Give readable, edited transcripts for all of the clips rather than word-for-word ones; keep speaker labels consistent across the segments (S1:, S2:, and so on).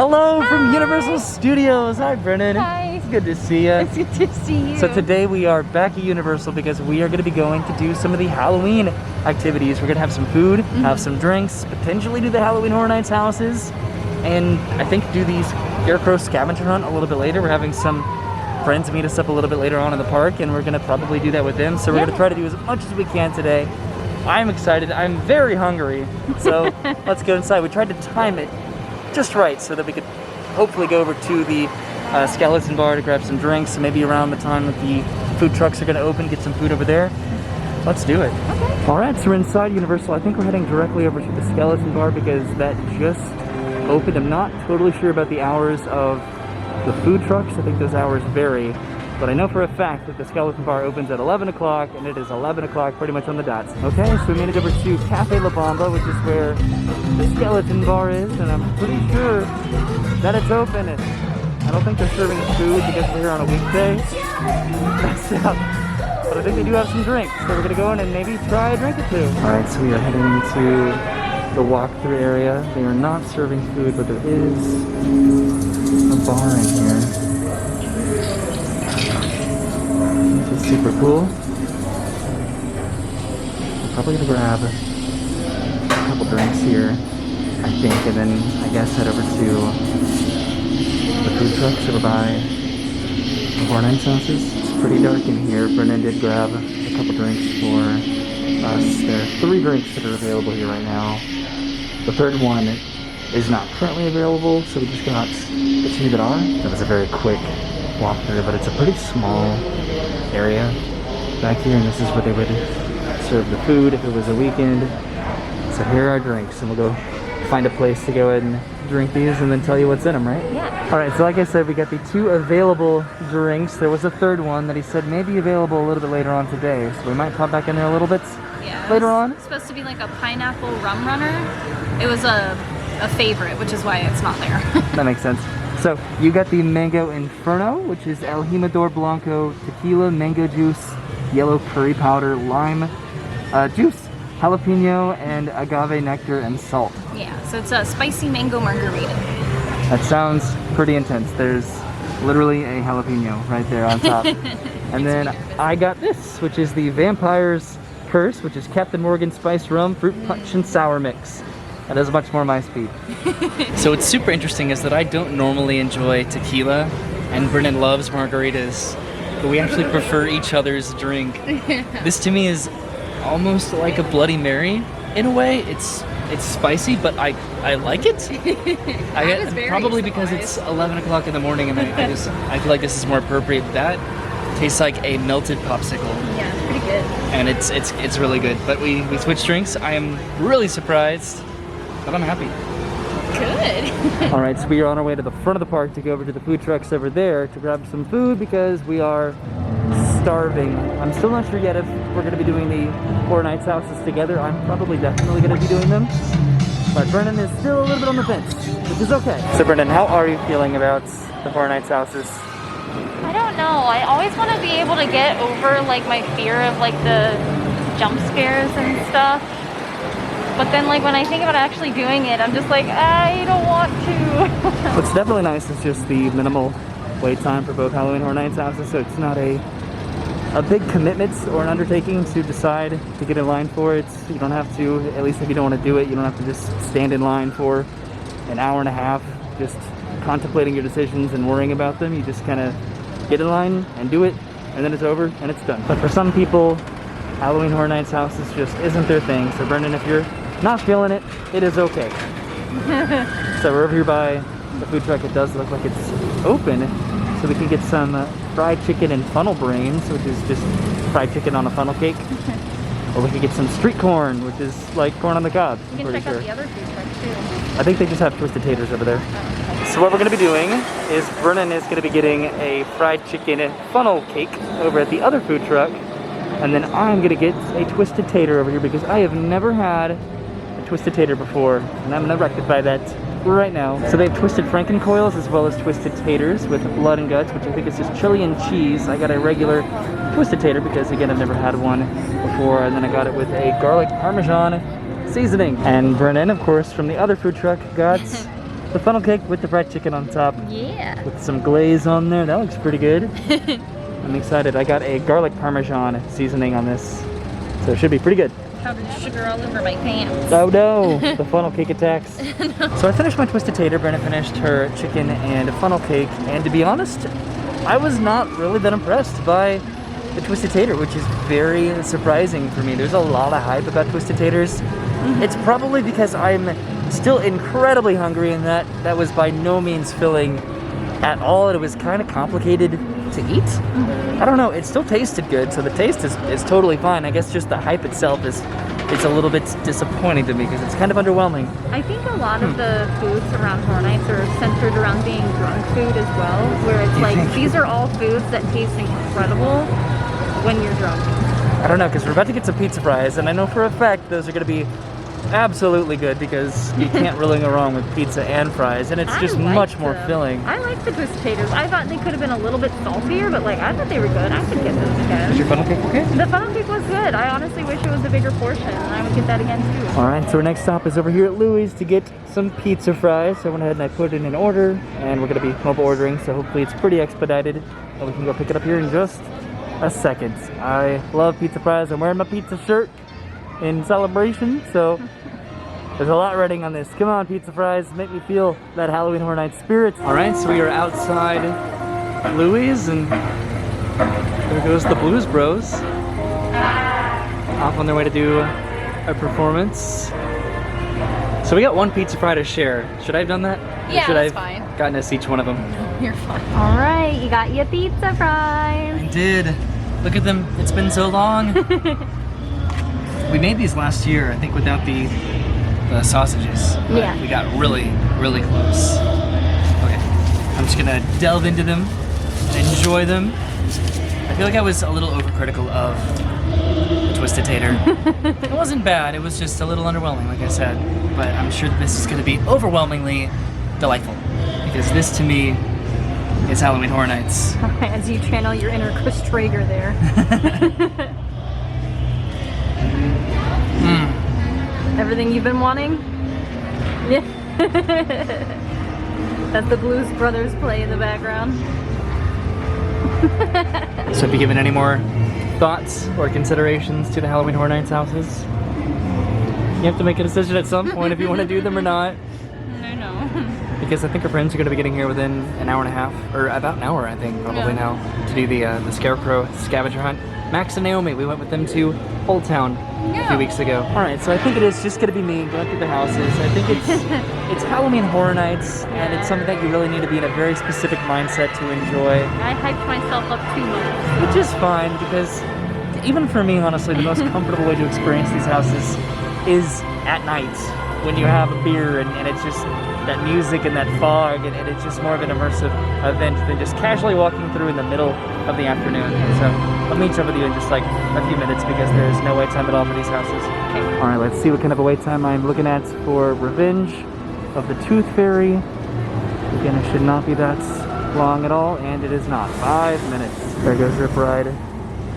S1: Hello from Universal Studios. Hi, Brennan.
S2: Hi.
S1: It's good to see you.
S2: It's good to see you.
S1: So today we are back at Universal because we are going to be going to do some of the Halloween activities. We're going to have some food, have some drinks, potentially do the Halloween Horror Nights houses, and I think do the Scarecrow Scavenger hunt a little bit later. We're having some friends meet us up a little bit later on in the park, and we're going to probably do that with them. So we're going to try to do as much as we can today. I'm excited. I'm very hungry. So let's go inside. We tried to time it just right so that we could hopefully go over to the Skeleton bar to grab some drinks, so maybe around the time that the food trucks are going to open, get some food over there. Let's do it. Okay. All right, so we're inside Universal. I think we're heading directly over to the Skeleton bar because that just opened. I'm not totally sure about the hours of the food trucks. I think those hours vary, but I know for a fact that the Skeleton bar opens at 11 o'clock and it is 11 o'clock pretty much on the dot. Okay, so we made it over to Cafe La Bamba, which is where the Skeleton bar is, and I'm pretty sure that it's open. I don't think they're serving food because we're here on a weekday. But I think they do have some drinks, so we're gonna go in and maybe try a drink or two. All right, so we are heading into the walkthrough area. They are not serving food, but there is a bar in here. This is super cool. We're probably gonna grab a couple drinks here, I think, and then I guess head over to the food trucks over by the Horror Nights houses. It's pretty dark in here. Brennan did grab a couple drinks for us. There are 3 drinks that are available here right now. The third one is not currently available, so we just got the 2 that are. That was a very quick walkthrough, but it's a pretty small area back here, and this is where they would serve the food if it was a weekend. So here are our drinks, and we'll go find a place to go ahead and drink these and then tell you what's in them, right?
S2: Yeah.
S1: All right, so like I said, we got the 2 available drinks. There was a third one that he said may be available a little bit later on today, so we might pop back in there a little bit later on.
S2: It's supposed to be like a pineapple rum runner. It was a favorite, which is why it's not there.
S1: That makes sense. So you got the Mango Inferno, which is El Jimador Blanco tequila, mango juice, yellow curry powder, lime juice, jalapeno, and agave nectar and salt.
S2: Yeah, so it's a spicy mango margarita.
S1: That sounds pretty intense. There's literally a jalapeno right there on top. And then I got this, which is the Vampire's Curse, which is Captain Morgan Spice Rum, Fruit Punch, and Sour Mix. That is much more my speed. So what's super interesting is that I don't normally enjoy tequila, and Brennan loves margaritas, but we actually prefer each other's drink. This to me is almost like a Bloody Mary in a way. It's spicy, but I like it. Probably because it's 11 o'clock in the morning, and I feel like this is more appropriate. That tastes like a melted popsicle.
S2: Yeah, it's pretty good.
S1: And it's really good. But we switched drinks. I am really surprised, but I'm happy.
S2: Good.
S1: All right, so we are on our way to the front of the park to go over to the food trucks over there to grab some food because we are starving. I'm still not sure yet if we're going to be doing the Horror Nights houses together. I'm definitely going to be doing them. But Brennan is still a little bit on the fence, which is okay. So Brennan, how are you feeling about the Horror Nights houses?
S2: I don't know. I always want to be able to get over like my fear of like the jump scares and stuff. But then like when I think about actually doing it, I'm just like, I don't want to.
S1: What's definitely nice is just the minimal wait time for both Halloween Horror Nights houses, so it's not a big commitment or an undertaking to decide to get in line for it. You don't have to, at least if you don't want to do it, you don't have to just stand in line for an hour and a half just contemplating your decisions and worrying about them. You just kind of get in line and do it, and then it's over and it's done. But for some people, Halloween Horror Nights houses just isn't their thing. So Brendan, if you're not feeling it, it is okay. So we're over here by the food truck. It does look like it's open, so we can get some fried chicken and funnel brains, which is just fried chicken on a funnel cake. Or we could get some street corn, which is like corn on the cob.
S2: You can check out the other food trucks too.
S1: I think they just have Twisted Taters over there. So what we're going to be doing is Brennan is going to be getting a fried chicken funnel cake over at the other food truck. And then I'm going to get a Twisted Tater over here because I have never had a Twisted Tater before. And I'm going to rectify that right now. So they have Twisted Frankencoils as well as Twisted Taters with blood and guts, which I think is just chili and cheese. I got a regular Twisted Tater because, again, I've never had one before. And then I got it with a garlic parmesan seasoning. And Brennan, of course, from the other food truck, got the funnel cake with the fried chicken on top.
S2: Yeah.
S1: With some glaze on there. That looks pretty good. I'm excited. I got a garlic parmesan seasoning on this, so it should be pretty good.
S2: Powdered sugar all over my pants.
S1: Oh no, the funnel cake attacks. No. So I finished my twisted tater. Brenna finished her chicken and funnel cake, and to be honest, I was not really that impressed by the twisted tater, which is very surprising for me. There's a lot of hype about twisted taters. It's probably because I'm still incredibly hungry, and that was by no means filling at all. It was kind of complicated to eat. I don't know, it still tasted good, so the taste is totally fine. I guess just the hype itself is a little bit disappointing to me because it's kind of underwhelming.
S2: I think a lot of the foods around Horror Nights are centered around being drunk food as well, where it's like, these are all foods that taste incredible when you're drunk.
S1: I don't know, because we're about to get some pizza fries, and I know for a fact those are going to be absolutely good because you can't really go wrong with pizza and fries, and it's just much more filling.
S2: I like the twisted taters. I thought they could have been a little bit saltier, but like I thought they were good. I could get those again.
S1: Was your funnel cake okay?
S2: The funnel cake was good. I honestly wish it was a bigger portion, and I would get that again too.
S1: All right, so our next stop is over here at Louie's to get some pizza fries. So I went ahead and I put in an order, and we're going to be mobile ordering, so hopefully it's pretty expedited, and we can go pick it up here in just a second. I love pizza fries. I'm wearing my pizza shirt in celebration, so there's a lot riding on this. Come on, pizza fries, make me feel that Halloween Horror Nights spirit. All right, so we are outside Louie's, and there goes the Blues Bros off on their way to do a performance. So we got one pizza fry to share. Should I have done that?
S2: Yeah,
S1: should
S2: that's
S1: I have
S2: fine.
S1: gotten us each one of them?
S2: You're fine. All right, you got your pizza fries.
S1: I did. Look at them. It's been so long. We made these last year, I think, without the sausages. But
S2: yeah.
S1: We got really, really close. Okay, I'm just gonna delve into them and enjoy them. I feel like I was a little overcritical of the twisted tater. It wasn't bad, it was just a little underwhelming, like I said. But I'm sure this is gonna be overwhelmingly delightful, because this to me is Halloween Horror Nights.
S2: As you channel your inner Chris Traeger there. Everything you've been wanting? Yeah. That's the Blues Brothers play in the background.
S1: So have you given any more thoughts or considerations to the Halloween Horror Nights houses? You have to make a decision at some point if you want to do them or not.
S2: No.
S1: Because I think our friends are going to be getting here within an hour and a half, or about an hour I think, probably now, to do the Scarecrow Scavenger hunt. Max and Naomi, we went with them to Old Town a few weeks ago. All right, so I think it is just gonna be me going through the houses. I think it's Halloween Horror Nights, and it's something that you really need to be in a very specific mindset to enjoy.
S2: I hyped myself up too much.
S1: Which is fine, because even for me, honestly, the most comfortable way to experience these houses is at night, when you have a beer and it's just that music and that fog, and it's just more of an immersive event than just casually walking through in the middle of the afternoon. So I'll meet up with you in just like a few minutes because there's no wait time at all for these houses. Okay. All right, let's see what kind of a wait time I'm looking at for Revenge of the Tooth Fairy. Again, it should not be that long at all, and it is not. 5 minutes. There goes Rip Ride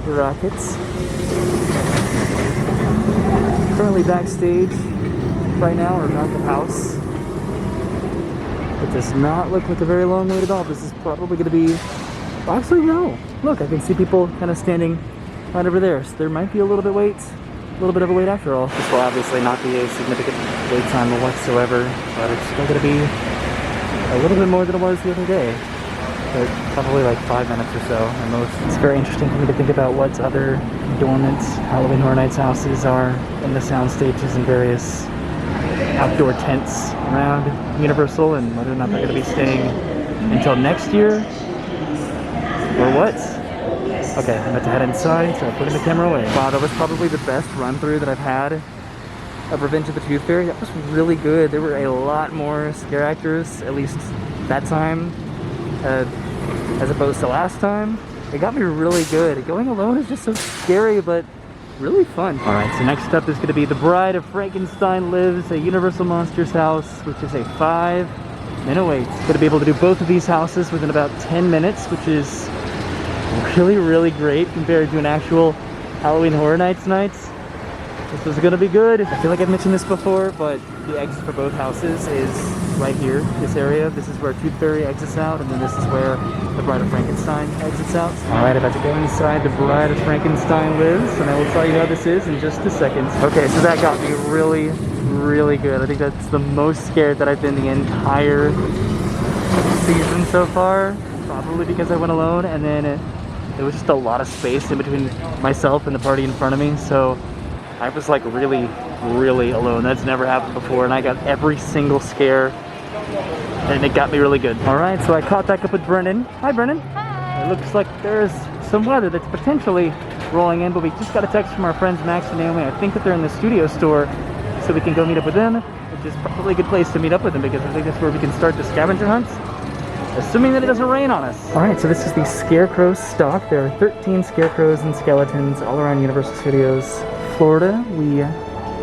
S1: Rockets. Currently backstage right now, or back of house. It does not look like a very long wait at all. This is probably going to be... Well, actually, no. Look, I can see people kind of standing right over there. So there might be a little bit of a wait after all. This will obviously not be a significant wait time whatsoever, but it's still going to be a little bit more than it was the other day. But probably like 5 minutes or so at most. It's very interesting for me to think about what other dormant Halloween Horror Nights houses are in the sound stages and various outdoor tents around Universal, and whether or not they're going to be staying until next year or what. Okay, I'm about to head inside, so I'm putting the camera away. Wow, that was probably the best run through that I've had of Revenge of the Tooth Fairy. That was really good. There were a lot more scare actors, at least that time, as opposed to last time. It got me really good. Going alone is just so scary, but really fun. All right, so next up is going to be The Bride of Frankenstein Lives, a Universal Monsters house, which is a 5-minute wait. Going to be able to do both of these houses within about 10 minutes, which is really, really great compared to an actual Halloween Horror Nights night. This is gonna be good. I feel like I've mentioned this before, but the exit for both houses is right here, this area. This is where Tooth Fairy exits out, and then this is where the Bride of Frankenstein exits out. Alright, about to go inside the Bride of Frankenstein lives, and I will tell you how this is in just a second. Okay, so that got me really, really good. I think that's the most scared that I've been the entire season so far. Probably because I went alone, and then there was just a lot of space in between myself and the party in front of me, so I was like really, really alone. That's never happened before, and I got every single scare, and it got me really good. All right, so I caught back up with Brennan. Hi, Brennan.
S2: Hi.
S1: It looks like there's some weather that's potentially rolling in, but we just got a text from our friends Max and Naomi. I think that they're in the studio store, so we can go meet up with them, which is probably a good place to meet up with them because I think that's where we can start the scavenger hunts, assuming that it doesn't rain on us. All right, so this is the Scarecrow Stalk. There are 13 scarecrows and skeletons all around Universal Studios Florida. We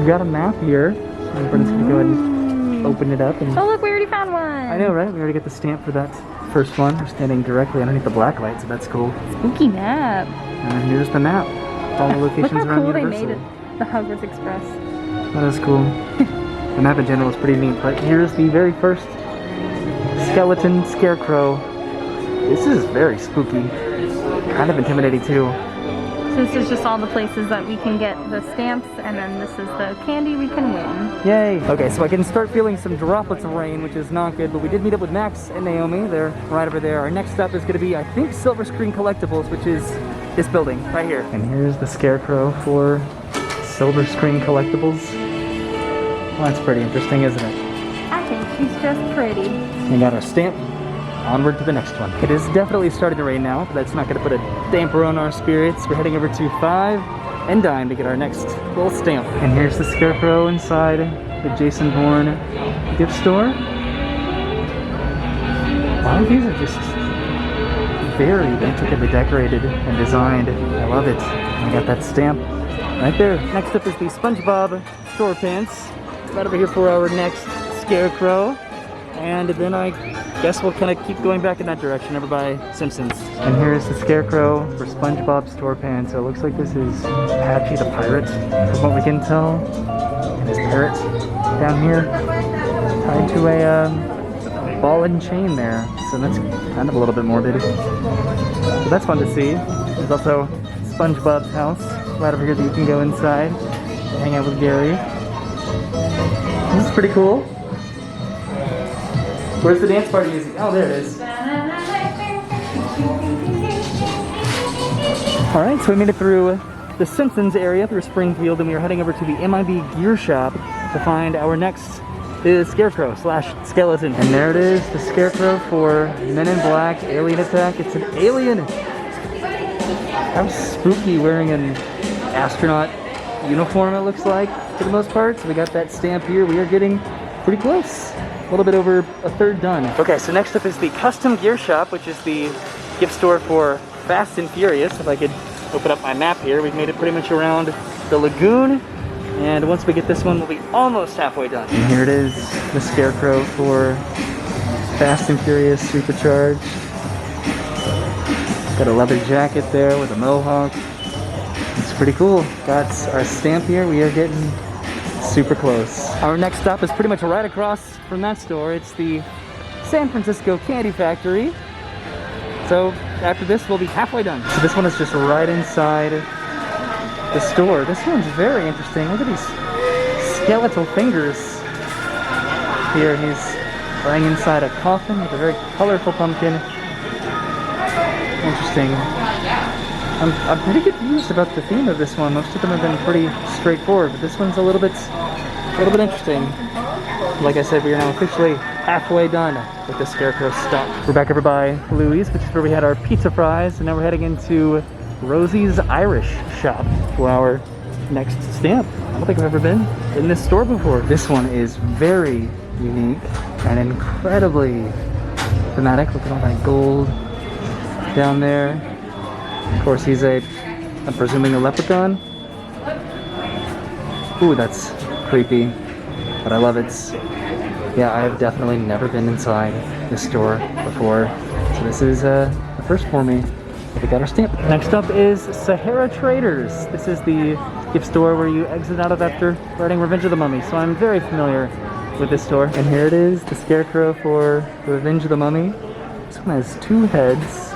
S1: got a map here. And Brennan's gonna go ahead and open it up. And
S2: Oh look, we already found one.
S1: I know, right? We already got the stamp for that first one. We're standing directly underneath the black light, so that's cool.
S2: Spooky map.
S1: And then here's the map. All the locations
S2: Look how
S1: around
S2: cool they
S1: Universal.
S2: made it. The Hogwarts Express.
S1: That is cool. The map in general is pretty neat, but here's the very first skeleton scarecrow. This is very spooky. Kind of intimidating too.
S2: So this is just all the places that we can get the stamps, and then this is the candy we can win.
S1: Yay! Okay, so I can start feeling some droplets of rain, which is not good, but we did meet up with Max and Naomi. They're right over there. Our next stop is going to be, I think, Silver Screen Collectibles, which is this building right here. And here's the Scarecrow for Silver Screen Collectibles. Well, that's pretty interesting, isn't it?
S2: I think she's just pretty.
S1: We got our stamp. Onward to the next one. It is definitely starting to rain now, but that's not going to put a damper on our spirits. We're heading over to 5 and Dime to get our next little stamp. And here's the Scarecrow inside the Jason Bourne gift store. A lot of these are just very intricately decorated and designed. I love it. And I got that stamp right there. Next up is the SpongeBob store pants. Right over here for our next Scarecrow. And then I guess we'll kind of keep going back in that direction over by Simpsons. And here's the Scarecrow for SpongeBob store pants. So it looks like this is Patchy the Pirate, from what we can tell. And his parrot down here, tied to a ball and chain there. So that's kind of a little bit morbid. So that's fun to see. There's also SpongeBob's house right over here that you can go inside, hang out with Gary. This is pretty cool. Where's the dance party music? Oh, there it is. Alright, so we made it through the Simpsons area, through Springfield, and we are heading over to the MIB Gear Shop to find our next Scarecrow / Skeleton. And there it is, the Scarecrow for Men in Black Alien Attack. It's an alien! How spooky, wearing an astronaut uniform, it looks like, for the most part. So we got that stamp here. We are getting pretty close. A little bit over a third done. Okay, so next up is the Custom Gear Shop, which is the gift store for Fast and Furious. If I could open up my map here, we've made it pretty much around the lagoon. And once we get this one, we'll be almost halfway done. And here it is, the Scarecrow for Fast and Furious Supercharged. Got a leather jacket there with a mohawk. It's pretty cool. Got our stamp here. We are getting super close. Our next stop is pretty much right across from that store. It's the San Francisco Candy Factory. So after this, we'll be halfway done. So this one is just right inside the store. This one's very interesting. Look at these skeletal fingers here. He's lying inside a coffin with a very colorful pumpkin. Interesting. I'm pretty confused about the theme of this one. Most of them have been pretty straightforward, but this one's a little bit interesting. Like I said, we are now officially halfway done with the Scarecrow Stalk. We're back over by Louie's, which is where we had our pizza fries, and now we're heading into Rosie's Irish shop for our next stamp. I don't think I've ever been in this store before. This one is very unique and incredibly thematic. Look at all that gold down there. Of course, he's I'm presuming a leprechaun. Ooh, that's creepy, but I love it. Yeah, I have definitely never been inside this store before, so this is the first for me. We got our stamp. Next up is Sahara Traders. This is the gift store where you exit out of after writing Revenge of the Mummy. So I'm very familiar with this store. And here it is, the Scarecrow for Revenge of the Mummy. This one has 2 heads.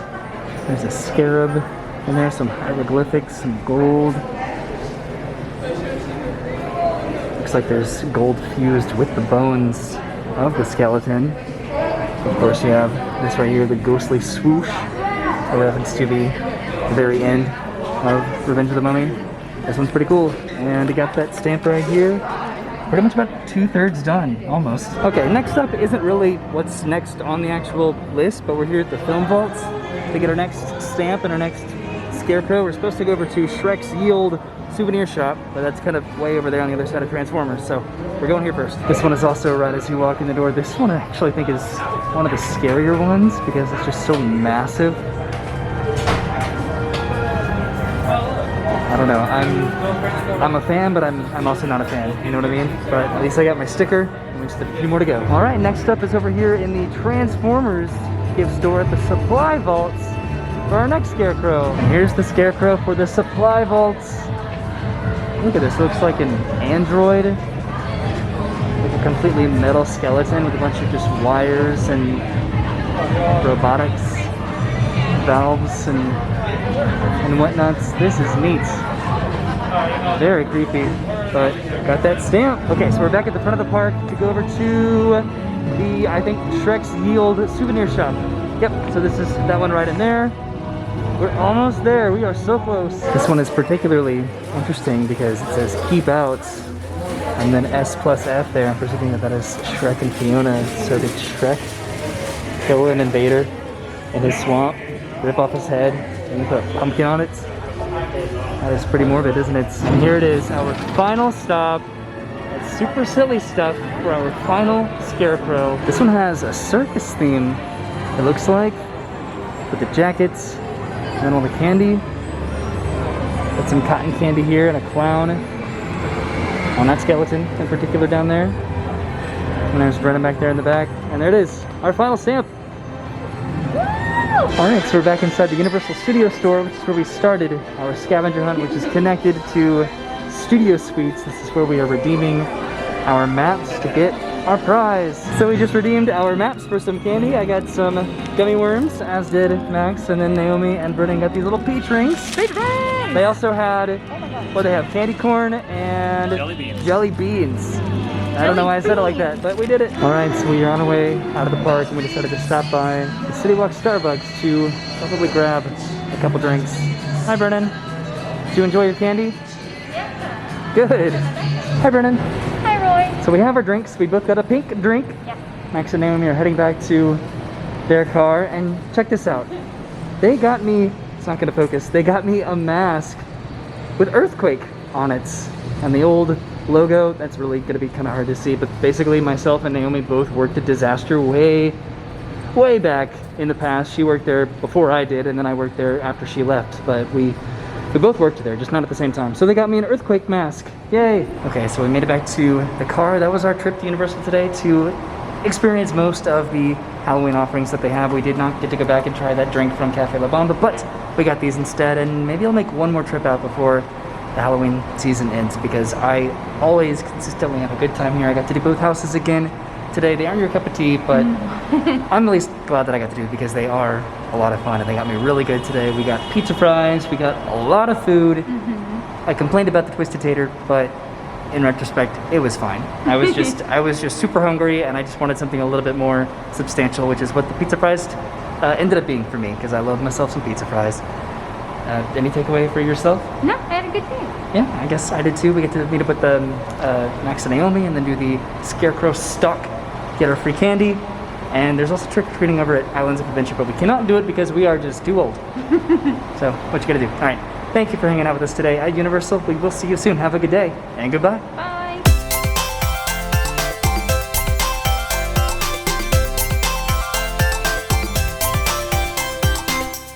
S1: There's a scarab, and there's some hieroglyphics, some gold. Looks like there's gold fused with the bones of the skeleton. Of course, you have this right here, the ghostly swoosh, a reference to the very end of Revenge of the Mummy. This one's pretty cool. And you got that stamp right here. Pretty much about 2/3 done, almost. Okay, next up isn't really what's next on the actual list, but we're here at the film vaults to get our next stamp and our next Scarecrow. We're supposed to go over to Shrek's Yield souvenir shop, but that's kind of way over there on the other side of Transformers, so we're going here first. This one is also right as you walk in the door. This one I actually think is one of the scarier ones because it's just so massive. I don't know, I'm a fan, but I'm also not a fan, you know what I mean? But at least I got my sticker, and we just have a few more to go. All right, next up is over here in the Transformers gift store at the supply vaults for our next Scarecrow. And here's the Scarecrow for the supply vaults. Look at this, looks like an android. Like a completely metal skeleton with a bunch of just wires and robotics, valves and whatnots. This is neat. Very creepy, but got that stamp. Okay, so we're back at the front of the park to go over to the, I think, Shrek's Yield souvenir shop. Yep, so this is that one right in there. We're almost there. We are so close. This one is particularly interesting because it says keep out and then S+F there. I'm presuming that is Shrek and Fiona. So did Shrek kill an invader in his swamp, rip off his head, and put a pumpkin on it? That is pretty morbid, isn't it? And here it is, our final stop. It's super silly stuff for our final Scarecrow. This one has a circus theme, it looks like, with the jackets. And then all the candy. Got some cotton candy here and a clown on that skeleton in particular down there. And there's Brennan back there in the back. And there it is, our final stamp. Alright, so we're back inside the Universal Studio Store, which is where we started our scavenger hunt, which is connected to Studio Suites. This is where we are redeeming our maps to get our prize. So we just redeemed our maps for some candy. I got some gummy worms, as did Max, and then Naomi and Brennan got these little peach rings. Peach rings! They also had, what they have, candy corn and jelly beans. I don't know why I said it like that, but we did it. All right, so we are on our way out of the park, and we decided to stop by the City Walk Starbucks to probably grab a couple drinks. Hi, Brennan. Did you enjoy your candy?
S2: Yeah.
S1: Good. Hi, Brennan.
S2: Hi, Roy.
S1: So we have our drinks. We both got a pink drink.
S2: Yeah.
S1: Max and Naomi are heading back to their car, and check this out. They got me, it's not gonna focus, they got me a mask with Earthquake on it. And the old logo, that's really gonna be kind of hard to see, but basically myself and Naomi both worked at Disaster way back in the past. She worked there before I did, and then I worked there after she left, but we both worked there, just not at the same time. So they got me an Earthquake mask. Yay! Okay, so we made it back to the car. That was our trip to Universal today to experience most of the Halloween offerings that they have. We did not get to go back and try that drink from Cafe La Bamba, but we got these instead, and maybe I'll make one more trip out before the Halloween season ends, because I always consistently have a good time here. I got to do both houses again today. They aren't your cup of tea, but I'm at least glad that I got to do it because they are a lot of fun, and they got me really good today. We got pizza fries, we got a lot of food. I complained about the Twisted Tater, but in retrospect, it was fine. I was just super hungry, and I just wanted something a little bit more substantial, which is what the pizza fries ended up being for me, because I love myself some pizza fries. Any takeaway for yourself?
S2: No, I had a good day.
S1: Yeah, I guess I did too. We get to meet up with Max and Naomi, and then do the Scarecrow Stalk, get our free candy. And there's also trick-or-treating over at Islands of Adventure, but we cannot do it because we are just too old. So, what you gotta do? All right, thank you for hanging out with us today at Universal. We will see you soon. Have a good day, and goodbye.
S2: Bye.